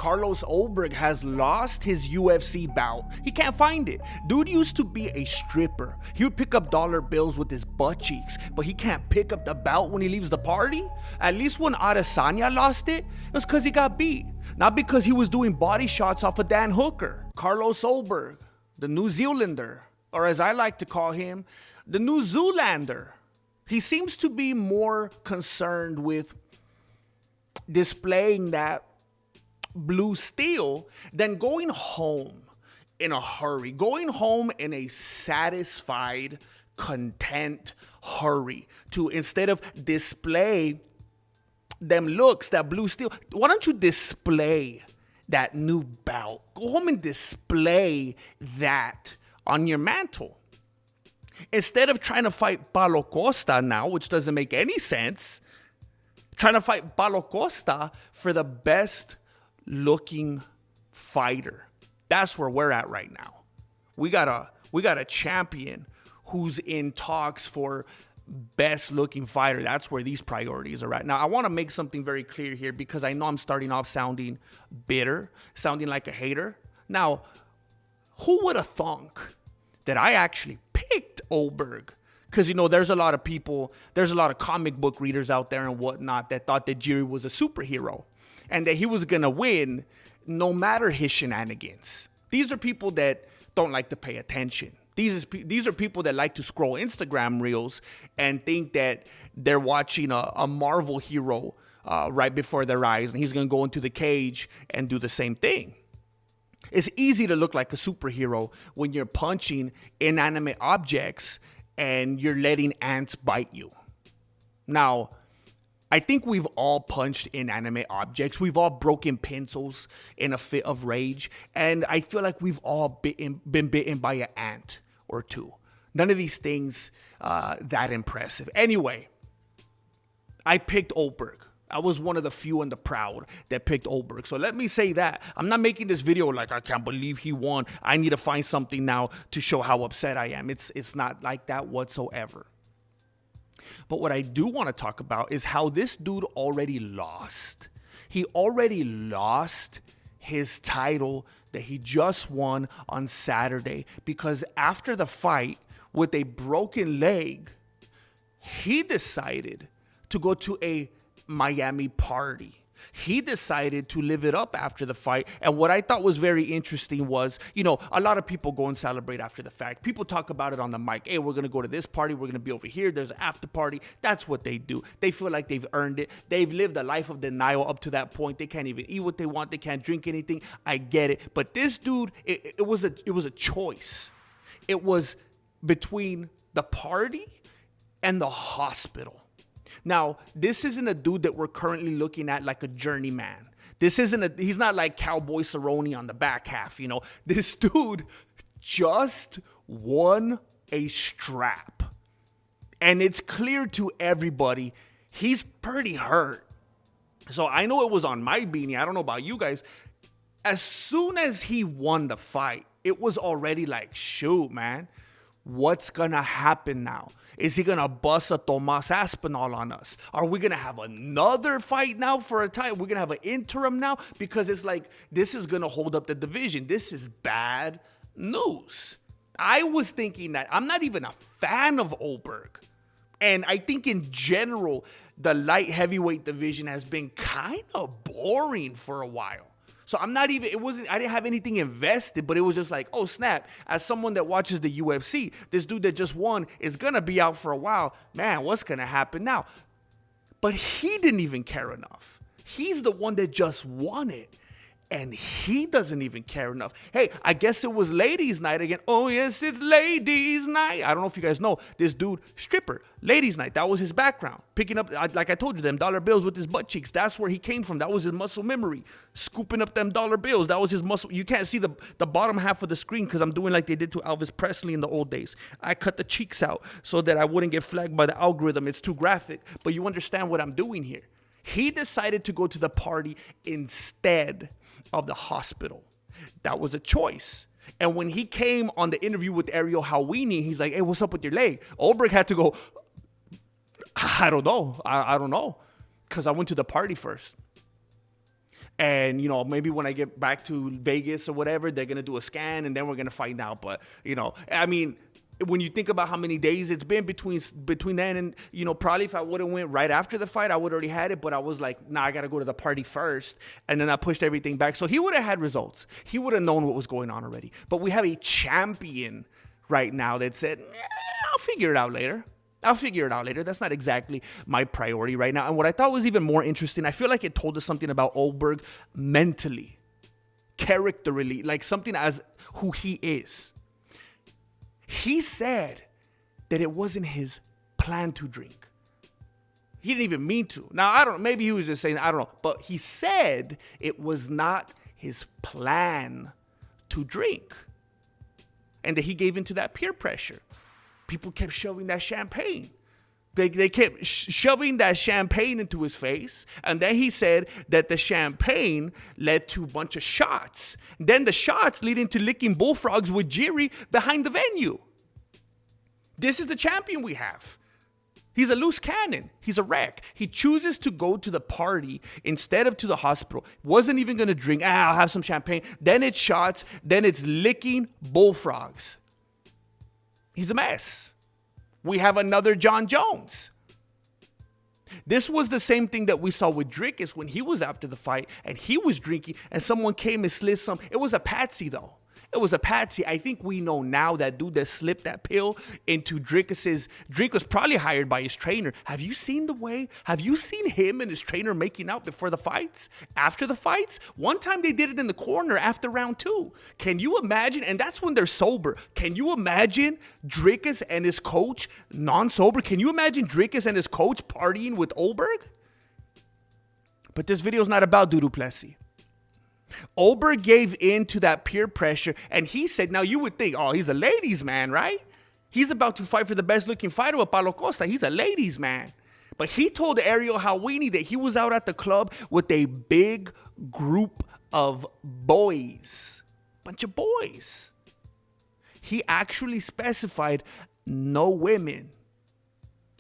Carlos Ulberg has lost his UFC bout. He can't find it. Dude used to be a stripper. He would pick up dollar bills with his butt cheeks, but he can't pick up the belt when he leaves the party. At least when Adesanya lost it, it was because he got beat, not because he was doing body shots off of Dan Hooker. Carlos Ulberg, the New Zealander, or as I like to call him, the New Zoolander. He seems to be more concerned with displaying that blue steel than going home in a hurry, going home in a satisfied, content hurry to, instead of display them looks, that blue steel, why don't you display that new belt? Go home and display that on your mantle. Instead of trying to fight Paulo Costa now, which doesn't make any sense, trying to fight Paulo Costa for the best looking fighter. That's where we're at right now. We got a champion who's in talks for best looking fighter. That's where these priorities are at. Now, I want to make something very clear here because I know I'm starting off sounding bitter, sounding like a hater. Now, who would have thunk that I actually picked Ulberg? Because, you know, there's a lot of people, there's a lot of comic book readers out there and whatnot that thought that Jiri was a superhero and that he was going to win no matter his shenanigans. These are people that don't like to pay attention. These are people that like to scroll Instagram reels and think that they're watching a Marvel hero right before their eyes and he's going to go into the cage and do the same thing. It's easy to look like a superhero when you're punching inanimate objects and you're letting ants bite you. Now, I think we've all punched inanimate objects. We've all broken pencils in a fit of rage. And I feel like we've all been bitten by an ant or two. None of these things that impressive. Anyway, I picked Ulberg. I was one of the few and the proud that picked Ulberg. So let me say that. I'm not making this video like, I can't believe he won. I need to find something now to show how upset I am. It's not like that whatsoever. But what I do want to talk about is how this dude already lost. He already lost his title that he just won on Saturday because after the fight with a broken leg, he decided to go to a Miami party. He decided to live it up after the fight. And what I thought was very interesting was, you know, a lot of people go and celebrate after the fact. People talk about it on the mic. Hey, we're going to go to this party. We're going to be over here. There's an after party. That's what they do. They feel like they've earned it. They've lived a life of denial up to that point. They can't even eat what they want. They can't drink anything. I get it. But this dude, it was a choice. It was between the party and the hospital. Now, this isn't a dude that we're currently looking at like a journeyman. He's not like Cowboy Cerrone on the back half, you know. This dude just won a strap. And it's clear to everybody he's pretty hurt. So I know it was on my beanie. I don't know about you guys. As soon as he won the fight, it was already like, shoot, man. What's going to happen now? Is he going to bust a Tomas Aspinall on us? Are we going to have another fight now for a title? We're going to have an interim now? Because it's like, this is going to hold up the division. This is bad news. I was thinking that. I'm not even a fan of Ulberg. And I think in general, the light heavyweight division has been kind of boring for a while. So I didn't have anything invested, but it was just like, oh snap, as someone that watches the UFC, this dude that just won is going to be out for a while. Man, what's going to happen now? But he didn't even care enough. He's the one that just won it. And he doesn't even care enough. Hey, I guess it was ladies' night again. Oh, yes, it's ladies' night. I don't know if you guys know. This dude, stripper, ladies' night. That was his background. Picking up, like I told you, them dollar bills with his butt cheeks. That's where he came from. That was his muscle memory. Scooping up them dollar bills. That was his muscle. You can't see the bottom half of the screen because I'm doing like they did to Elvis Presley in the old days. I cut the cheeks out so that I wouldn't get flagged by the algorithm. It's too graphic. But you understand what I'm doing here. He decided to go to the party instead of the hospital. That was a choice. And when he came on the interview with Ariel Helwani, he's like, hey, what's up with your leg? Ulberg had to go, I don't know. I don't know. Because I went to the party first. And, maybe when I get back to Vegas or whatever, they're going to do a scan and then we're going to find out. But, I mean, when you think about how many days it's been between then and, probably if I would have went right after the fight, I would already had it. But I was like, nah, I got to go to the party first. And then I pushed everything back. So he would have had results. He would have known what was going on already. But we have a champion right now that said, I'll figure it out later. That's not exactly my priority right now. And what I thought was even more interesting, I feel like it told us something about Ulberg mentally, characterally, like something as who he is. He said that it wasn't his plan to drink. He didn't even mean to. Now, I don't know. Maybe he was just saying, I don't know. But he said it was not his plan to drink. And that he gave into that peer pressure. People kept shoving that champagne. They kept shoving that champagne into his face. And then he said that the champagne led to a bunch of shots. Then the shots leading to licking bullfrogs with Jiri behind the venue. This is the champion we have. He's a loose cannon. He's a wreck. He chooses to go to the party instead of to the hospital. Wasn't even going to drink. I'll have some champagne. Then it's shots. Then it's licking bullfrogs. He's a mess. We have another John Jones. This was the same thing that we saw with Drickus when he was after the fight and he was drinking and someone came and slid some. It was a patsy though. It was a patsy. I think we know now that dude that slipped that pill into Drickus's. Drick was probably hired by his trainer. Have you seen him and his trainer making out before the fights? After the fights? One time they did it in the corner after round 2. Can you imagine? And that's when they're sober. Can you imagine Drickus and his coach non-sober? Can you imagine Drickus and his coach partying with Ulberg? But this video is not about Dudu Plessis. Ulberg gave in to that peer pressure, and he said, now you would think, he's a ladies' man, right? He's about to fight for the best-looking fighter with Paulo Costa. He's a ladies' man. But he told Ariel Helwani that he was out at the club with a big group of boys. Bunch of boys. He actually specified no women.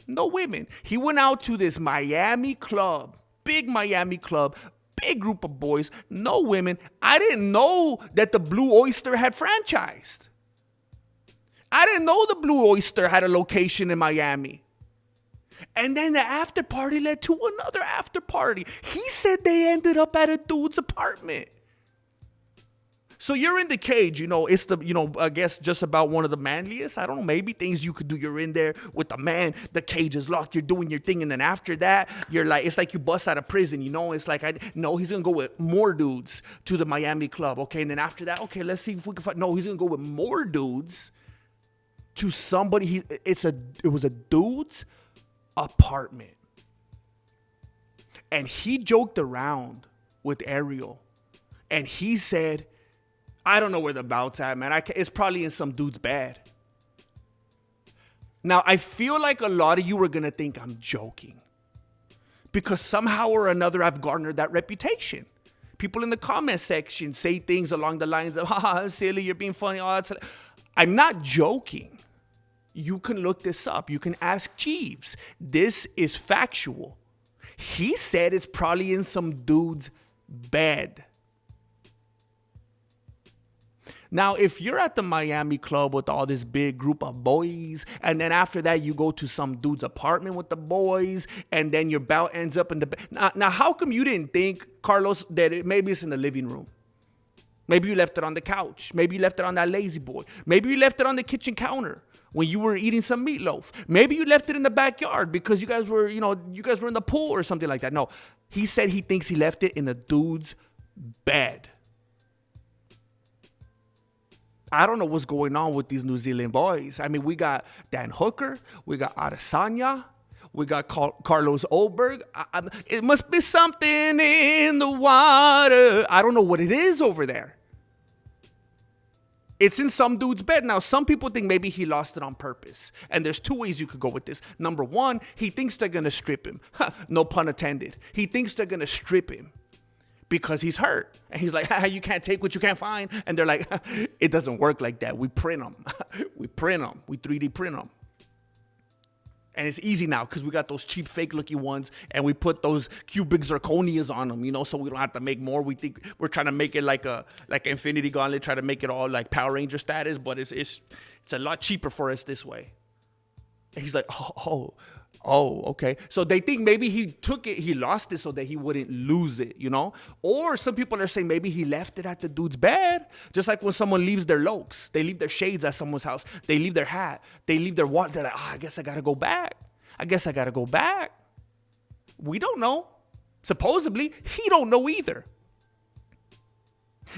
No women. He went out to this Miami club, big Miami club, big group of boys, no women. I didn't know that the Blue Oyster had franchised. I didn't know the Blue Oyster had a location in Miami. And then the after party led to another after party. He said they ended up at a dude's apartment. So you're in the cage, it's the, I guess just about one of the manliest. I don't know, maybe things you could do. You're in there with the man, the cage is locked, you're doing your thing. And then after that, you're like, it's like you bust out of prison, It's like, he's going to go with more dudes to the Miami club. Okay. And then after that, okay, let's see if we can find. No, he's going to go with more dudes to somebody. It was a dude's apartment. And he joked around with Ariel. And he said, I don't know where the bout's at, man. It's probably in some dude's bed. Now, I feel like a lot of you are going to think I'm joking. Because somehow or another, I've garnered that reputation. People in the comment section say things along the lines of, haha, silly, you're being funny. I'm not joking. You can look this up. You can ask Jeeves. This is factual. He said it's probably in some dude's bed. Now, if you're at the Miami club with all this big group of boys, and then after that you go to some dude's apartment with the boys, and then your bout ends up in the bed. Now, how come you didn't think, Carlos, that maybe it's in the living room? Maybe you left it on the couch. Maybe you left it on that lazy boy. Maybe you left it on the kitchen counter when you were eating some meatloaf. Maybe you left it in the backyard because you guys were in the pool or something like that. No, he said he thinks he left it in the dude's bed. I don't know what's going on with these New Zealand boys. I mean, we got Dan Hooker, we got Adesanya, we got Carlos Ulberg. It must be something in the water. I don't know what it is over there. It's in some dude's bed. Now, some people think maybe he lost it on purpose. And there's 2 ways you could go with this. Number 1, he thinks they're going to strip him. No pun intended. He thinks they're going to strip him because he's hurt. And he's like, you can't take what you can't find. And they're like, it doesn't work like that. We print them. We 3D print them. And it's easy now because we got those cheap fake looking ones and we put those cubic zirconias on them, you know, so we don't have to make more. We think we're trying to make it like Infinity Gauntlet, try to make it all like Power Ranger status, but it's a lot cheaper for us this way. And he's like, okay. So they think maybe he lost it so that he wouldn't lose it, you know? Or some people are saying maybe he left it at the dude's bed. Just like when someone leaves their lokes, they leave their shades at someone's house. They leave their hat. They leave their wallet. They're like, I guess I got to go back. We don't know. Supposedly, he don't know either.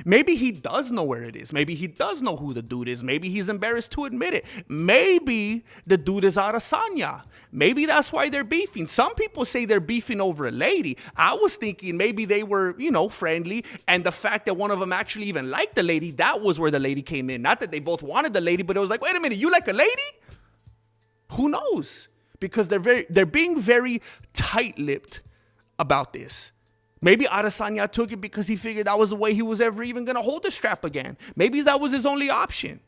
Maybe he does know where it is. Maybe he does know who the dude is. Maybe he's embarrassed to admit it. Maybe the dude is Adesanya. Maybe that's why they're beefing. Some people say they're beefing over a lady. I was thinking maybe they were, you know, friendly. And the fact that one of them actually even liked the lady, that was where the lady came in. Not that they both wanted the lady, but it was like, wait a minute, you like a lady? Who knows? Because they're being very tight-lipped about this. Maybe Adesanya took it because he figured that was the way he was ever even going to hold the strap again. Maybe that was his only option.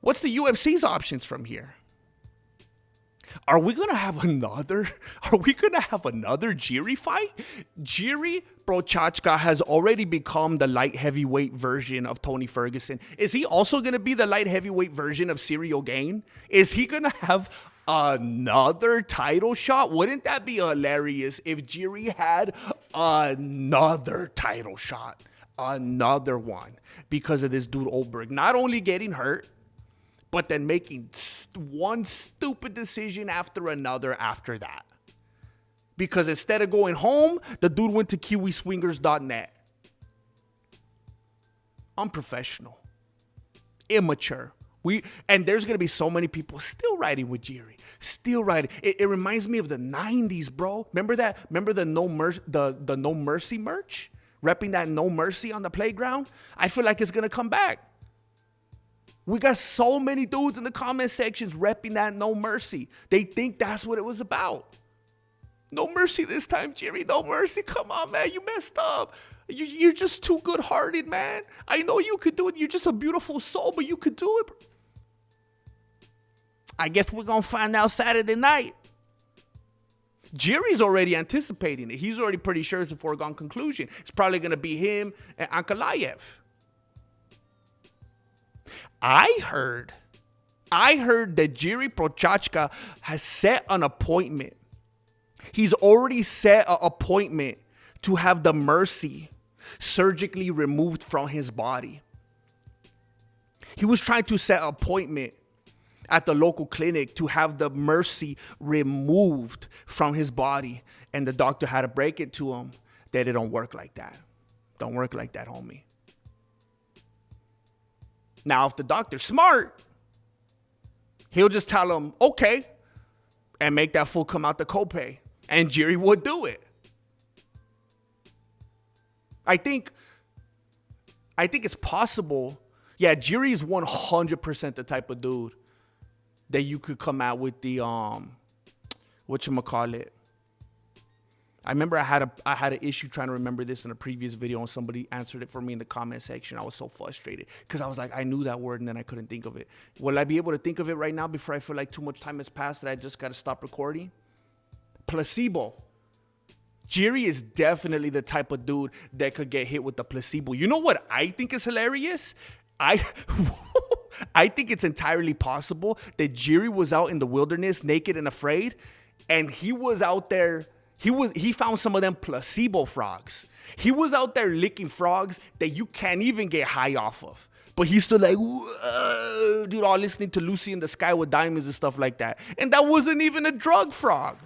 What's the UFC's options from here? Are we going to have another Jiri fight? Jiri Prochazka has already become the light heavyweight version of Tony Ferguson. Is he also going to be the light heavyweight version of Ciryl Gane? Is he going to have another title shot? Wouldn't that be hilarious if Jiri had another title shot? Another one. Because of this dude Ulberg. Not only getting hurt, but then making one stupid decision after another after that. Because instead of going home, the dude went to kiwiswingers.net. Unprofessional. Immature. And there's going to be so many people still riding with Jiri. Still riding. It reminds me of the 90s, bro. Remember that? Remember the No Mercy merch? Repping that No Mercy on the playground? I feel like it's going to come back. We got so many dudes in the comment sections repping that No Mercy. They think that's what it was about. No mercy this time, Jiri. No mercy. Come on, man. You messed up. You're just too good-hearted, man. I know you could do it. You're just a beautiful soul, but you could do it. I guess we're going to find out Saturday night. Jiri's already anticipating it. He's already pretty sure it's a foregone conclusion. It's probably going to be him and Ankalaev. I heard that Jiri Prochazka has set an appointment. He's already set an appointment to have the mercy surgically removed from his body. He was trying to set an appointment at the local clinic to have the mercy removed from his body. And the doctor had to break it to him that it don't work like that. Don't work like that, homie. Now, if the doctor's smart, he'll just tell him, okay, and make that fool come out the copay. And Jiri would do it. I think it's possible. Yeah, Jiri is 100% the type of dude that you could come out with the whatchamacallit. I remember I had an issue trying to remember this in a previous video, and somebody answered it for me in the comment section. I was so frustrated because I was like, I knew that word and then I couldn't think of it. Will I be able to think of it right now before I feel like too much time has passed that I just got to stop recording? Placebo. Jiri is definitely the type of dude that could get hit with the placebo. You know what I think is hilarious? I think it's entirely possible that Jiri was out in the wilderness naked and afraid, and he was out there. He found some of them placebo frogs. He was out there licking frogs that you can't even get high off of. But he's still like, dude, all listening to Lucy in the Sky with Diamonds and stuff like that. And that wasn't even a drug frog.